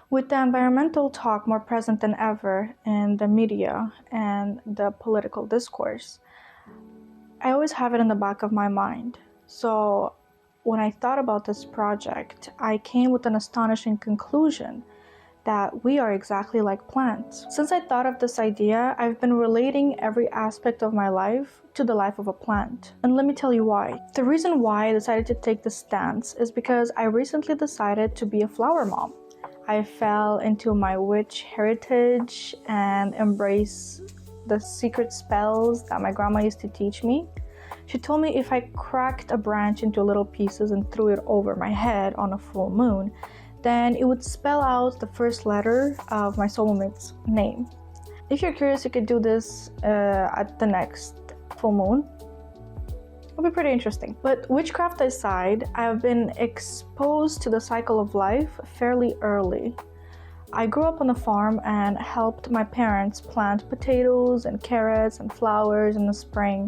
With the environmental talk more present than ever in the media and the political discourse, I always have it in the back of my mind. So when I thought about this project, I came with an astonishing conclusion that we are exactly like plants. Since I thought of this idea, I've been relating every aspect of my life to the life of a plant. And let me tell you why. The reason why I decided to take this stance is because I recently decided to be a flower mom. I fell into my witch heritage and embrace the secret spells that my grandma used to teach me. She told me if I cracked a branch into little pieces and threw it over my head on a full moon, then it would spell out the first letter of my soulmate's name. If you're curious, you could do this at the next full moon. It'll be pretty interesting. But witchcraft aside, I've been exposed to the cycle of life fairly early. I grew up on a farm and helped my parents plant potatoes and carrots and flowers in the spring.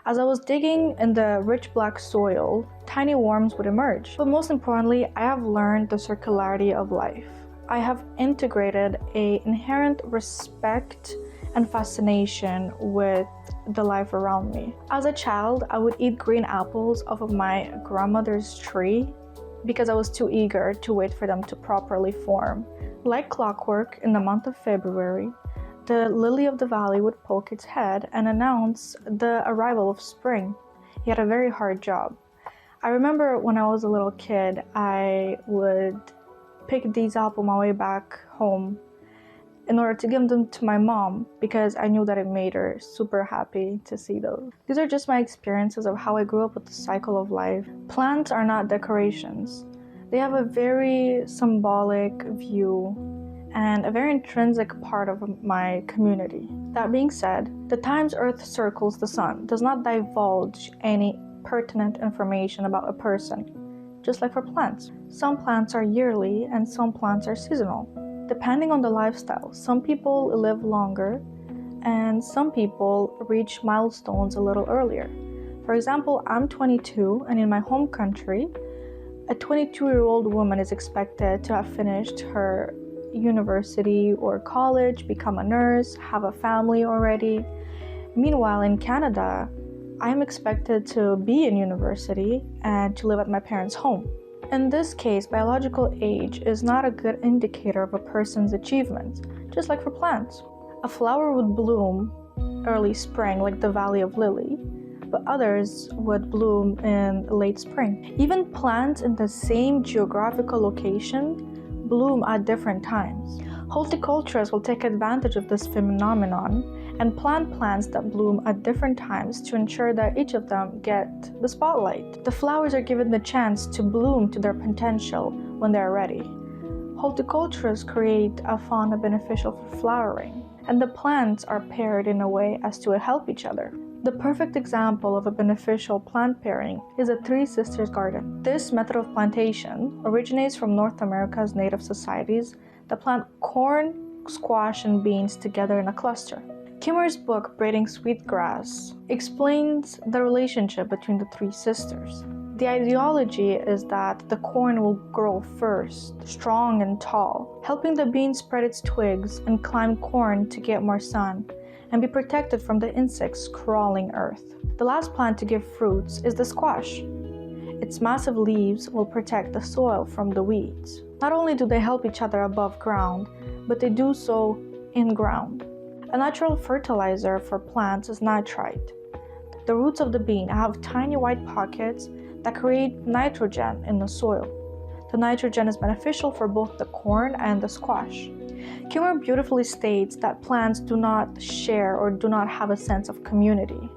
As I was digging in the rich black soil, tiny worms would emerge. But most importantly, I have learned the circularity of life. I have integrated an inherent respect and fascination with the life around me. As a child, I would eat green apples off of my grandmother's tree because I was too eager to wait for them to properly form. Like clockwork, in the month of February, the lily of the valley would poke its head and announce the arrival of spring. He had a very hard job. I remember when I was a little kid, I would pick these up on my way back home in order to give them to my mom because I knew that it made her super happy to see those. These are just my experiences of how I grew up with the cycle of life. Plants are not decorations. They have a very symbolic view and a very intrinsic part of my community. That being said, the times Earth circles the sun does not divulge any pertinent information about a person, just like for plants. Some plants are yearly and some plants are seasonal. Depending on the lifestyle, some people live longer and some people reach milestones a little earlier. For example, I'm 22 and in my home country, a 22-year-old woman is expected to have finished her university or college, become a nurse, have a family already. Meanwhile, in Canada, I'm expected to be in university and to live at my parents' home. In this case, biological age is not a good indicator of a person's achievements, just like for plants. A flower would bloom early spring, like the Valley of Lily, but others would bloom in late spring. Even plants in the same geographical location bloom at different times. Horticulturists will take advantage of this phenomenon and plant plants that bloom at different times to ensure that each of them get the spotlight. The flowers are given the chance to bloom to their potential when they are ready. Horticulturists create a fauna beneficial for flowering, and the plants are paired in a way as to help each other. The perfect example of a beneficial plant pairing is a Three Sisters garden. This method of plantation originates from North America's native societies that plant corn, squash, and beans together in a cluster. Kimmer's book, Braiding Sweetgrass, explains the relationship between the three sisters. The ideology is that the corn will grow first, strong and tall, helping the bean spread its twigs and climb corn to get more sun and be protected from the insects crawling earth. The last plant to give fruits is the squash. Its massive leaves will protect the soil from the weeds. Not only do they help each other above ground, but they do so in ground. A natural fertilizer for plants is nitrite. The roots of the bean have tiny white pockets that create nitrogen in the soil. The nitrogen is beneficial for both the corn and the squash. Kimmer beautifully states that plants do not share or do not have a sense of community.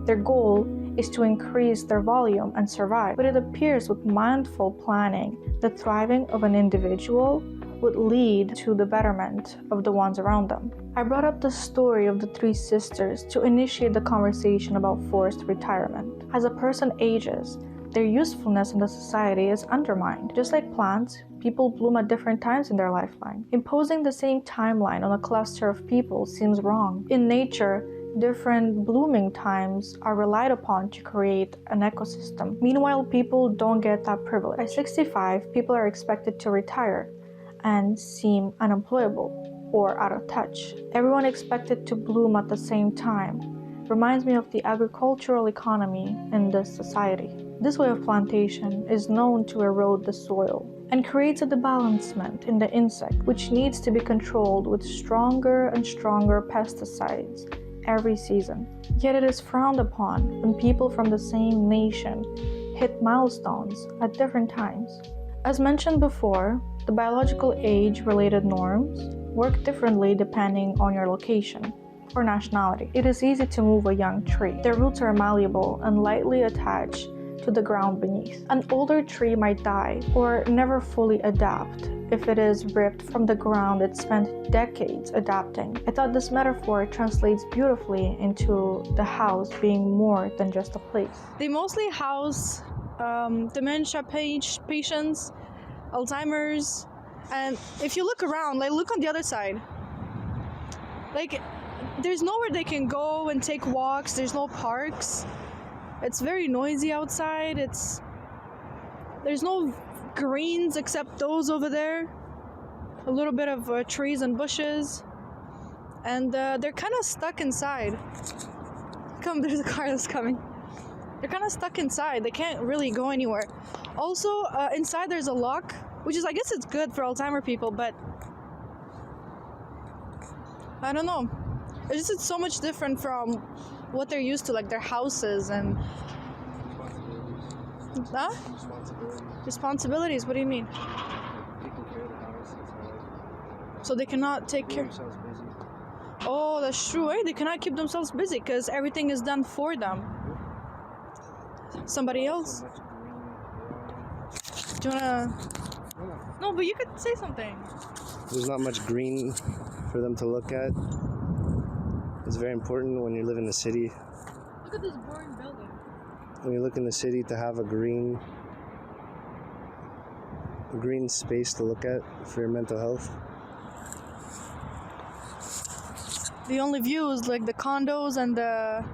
Their goal is to increase their volume and survive, but it appears with mindful planning, the thriving of an individual would lead to the betterment of the ones around them. I brought up the story of the three sisters to initiate the conversation about forced retirement. As a person ages, their usefulness in the society is undermined. Just like plants, people bloom at different times in their lifeline. Imposing the same timeline on a cluster of people seems wrong. In nature, different blooming times are relied upon to create an ecosystem. Meanwhile, people don't get that privilege. By 65, people are expected to retire. and seem unemployable or out of touch. Everyone expected to bloom at the same time. Reminds me of the agricultural economy in this society. This way of plantation is known to erode the soil and creates a debalancement in the insect, which needs to be controlled with stronger and stronger pesticides every season. Yet it is frowned upon when people from the same nation hit milestones at different times. As mentioned before, the biological age-related norms work differently depending on your location or nationality. It is easy to move a young tree. Their roots are malleable and lightly attached to the ground beneath. An older tree might die or never fully adapt. If it is ripped from the ground, it spent decades adapting. I thought this metaphor translates beautifully into the house being more than just a place. They mostly house dementia patients, Alzheimer's, and if you look around, like look on the other side, like there's nowhere they can go and take walks. There's no parks. It's very noisy outside. There's no greens except those over there, a little bit of trees and bushes, and they're kind of stuck inside. Come, there's a car that's coming. They're kind of stuck inside. They can't really go anywhere. Also, inside there's a lock, which is, I guess it's good for Alzheimer people, but I don't know. It's so much different from what they're used to, like their houses and responsibilities. What do you mean? Taking care of the house. So they cannot take care. Themselves busy. Oh, that's true. Eh? They cannot keep themselves busy because everything is done for them. Somebody else. Do you wanna? No, but you could say something. There's not much green for them to look at. It's very important when you live in the city. Look at this boring building. When you look in the city, to have a green space to look at for your mental health. The only view is like the condos and the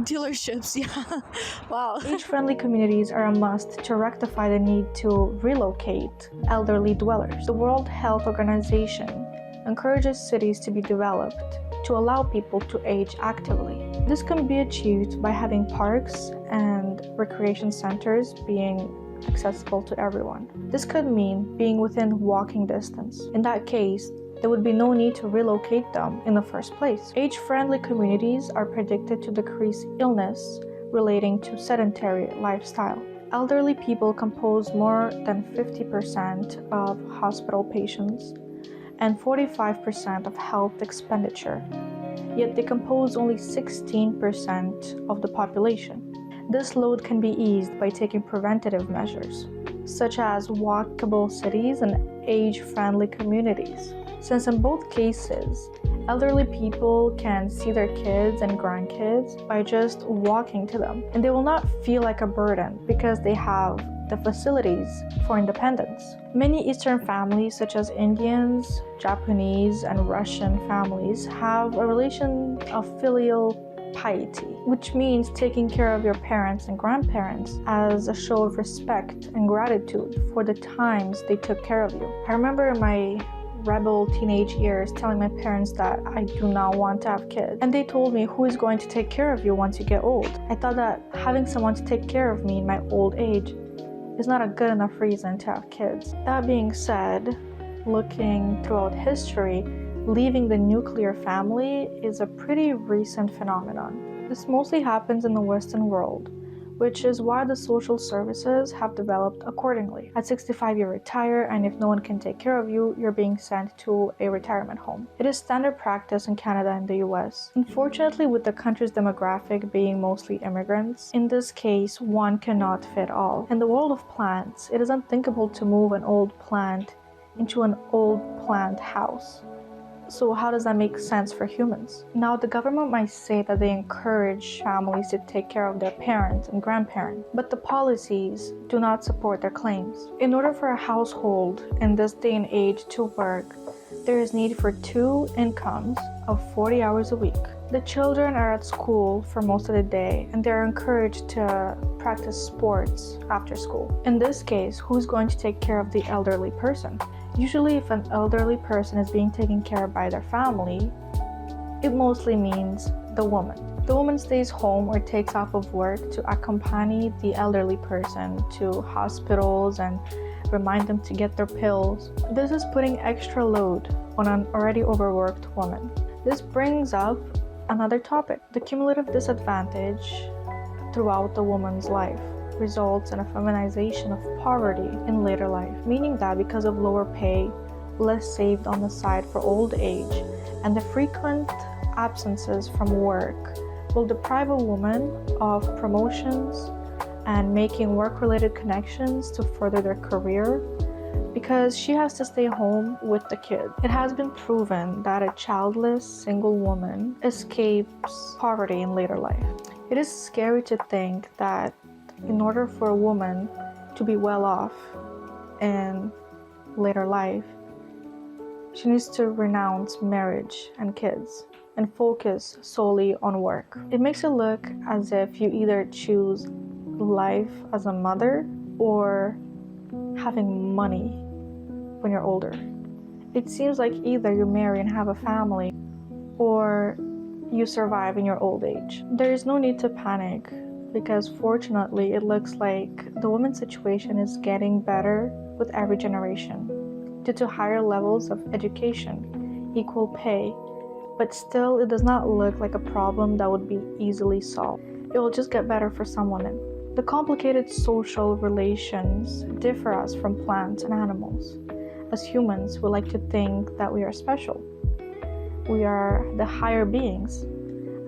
dealerships. Yeah. Wow. Age-friendly communities are a must to rectify the need to relocate elderly dwellers. The World Health Organization encourages cities to be developed to allow people to age actively. This can be achieved by having parks and recreation centers being accessible to everyone. This could mean being within walking distance. In that case, there would be no need to relocate them in the first place. Age-friendly communities are predicted to decrease illness relating to sedentary lifestyle. Elderly people compose more than 50% of hospital patients and 45% of health expenditure, yet they compose only 16% of the population. This load can be eased by taking preventative measures, such as walkable cities and age-friendly communities. Since in both cases, elderly people can see their kids and grandkids by just walking to them, and they will not feel like a burden because they have the facilities for independence. Many Eastern families, such as Indians, Japanese, and Russian families, have a relation of filial piety, which means taking care of your parents and grandparents as a show of respect and gratitude for the times they took care of you. I remember in my rebel teenage years telling my parents that I do not want to have kids, and they told me, who is going to take care of you once you get old? I thought that having someone to take care of me in my old age is not a good enough reason to have kids. That being said, looking throughout history, leaving the nuclear family is a pretty recent phenomenon. This mostly happens in the Western world, which is why the social services have developed accordingly. At 65, you retire, and if no one can take care of you, you're being sent to a retirement home. It is standard practice in Canada and the US. Unfortunately, with the country's demographic being mostly immigrants, in this case, one cannot fit all. In the world of plants, it is unthinkable to move an old plant into an old plant house. So how does that make sense for humans? Now, the government might say that they encourage families to take care of their parents and grandparents, but the policies do not support their claims. In order for a household in this day and age to work, there is need for 2 incomes of 40 hours a week. The children are at school for most of the day, and they're encouraged to practice sports after school. In this case, who's going to take care of the elderly person? Usually, if an elderly person is being taken care of by their family, it mostly means the woman. The woman stays home or takes off of work to accompany the elderly person to hospitals and remind them to get their pills. This is putting extra load on an already overworked woman. This brings up another topic. The cumulative disadvantage throughout the woman's life results in a feminization of poverty in later life, meaning that because of lower pay, less saved on the side for old age, and the frequent absences from work will deprive a woman of promotions and making work-related connections to further their career because she has to stay home with the kid. It has been proven that a childless single woman escapes poverty in later life. It is scary to think that in order for a woman to be well off in later life, she needs to renounce marriage and kids and focus solely on work. It makes it look as if you either choose life as a mother or having money when you're older. It seems like either you marry and have a family or you survive in your old age. There is no need to panic because fortunately it looks like the woman's situation is getting better with every generation due to higher levels of education, equal pay, but still it does not look like a problem that would be easily solved. It will just get better for some women. The complicated social relations differ us from plants and animals. As humans, we like to think that we are special. We are the higher beings.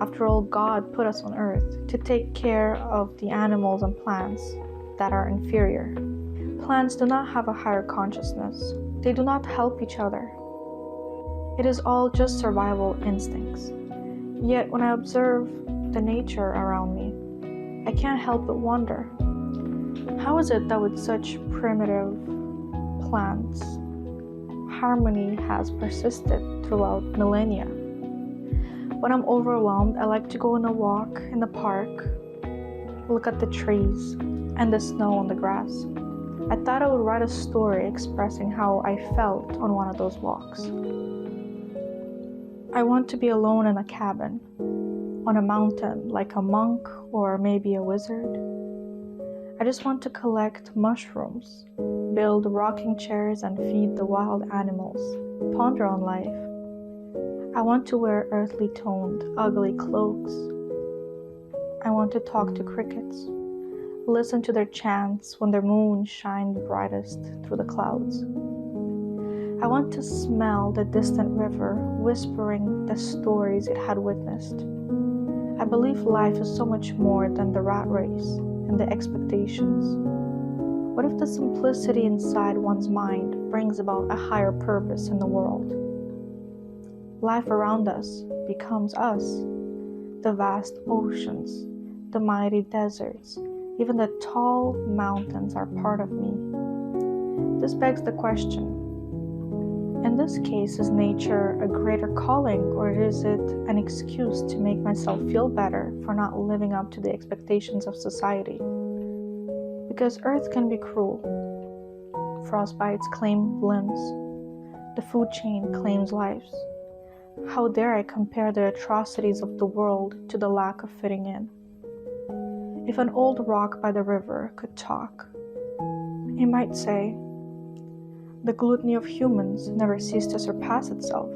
After all, God put us on earth to take care of the animals and plants that are inferior. Plants do not have a higher consciousness. They do not help each other. It is all just survival instincts. Yet when I observe the nature around me, I can't help but wonder, how is it that with such primitive plants, harmony has persisted throughout millennia? When I'm overwhelmed, I like to go on a walk in the park, look at the trees and the snow on the grass. I thought I would write a story expressing how I felt on one of those walks. I want to be alone in a cabin, on a mountain like a monk or maybe a wizard. I just want to collect mushrooms, build rocking chairs and feed the wild animals, ponder on life. I want to wear earthly toned, ugly cloaks. I want to talk to crickets, listen to their chants when their moon shines brightest through the clouds. I want to smell the distant river whispering the stories it had witnessed. I believe life is so much more than the rat race and the expectations. What if the simplicity inside one's mind brings about a higher purpose in the world? Life around us becomes us. The vast oceans, the mighty deserts, even the tall mountains are part of me. This begs the question, in this case, is nature a greater calling, or is it an excuse to make myself feel better for not living up to the expectations of society? Because Earth can be cruel. Frostbites claim limbs. The food chain claims lives. How dare I compare the atrocities of the world to the lack of fitting in? If an old rock by the river could talk, it might say, the gluttony of humans never ceased to surpass itself.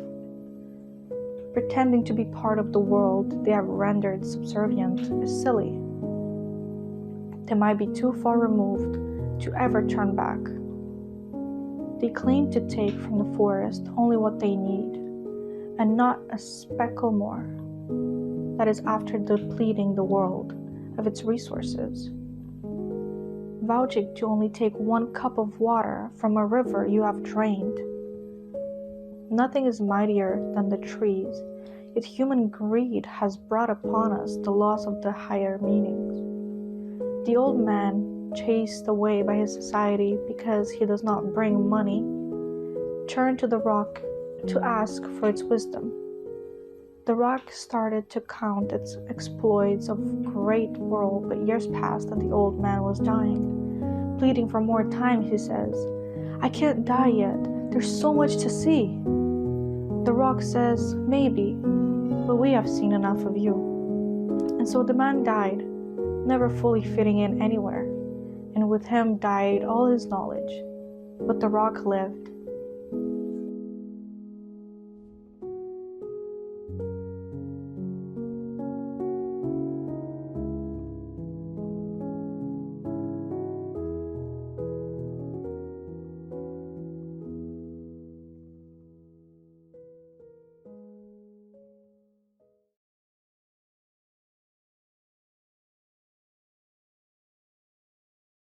Pretending to be part of the world they have rendered subservient is silly. They might be too far removed to ever turn back. They claim to take from the forest only what they need, and not a speckle more. That is after depleting the world of its resources. Vouching to only take 1 cup of water from a river you have drained. Nothing is mightier than the trees, yet human greed has brought upon us the loss of the higher meanings. The old man, chased away by his society because he does not bring money, turned to the rock to ask for its wisdom. The rock started to count its exploits of great world, but years passed and the old man was dying. Pleading for more time, he says, I can't die yet. There's so much to see. The rock says, maybe, but we have seen enough of you. And so the man died, never fully fitting in anywhere, and with him died all his knowledge. But the rock lived,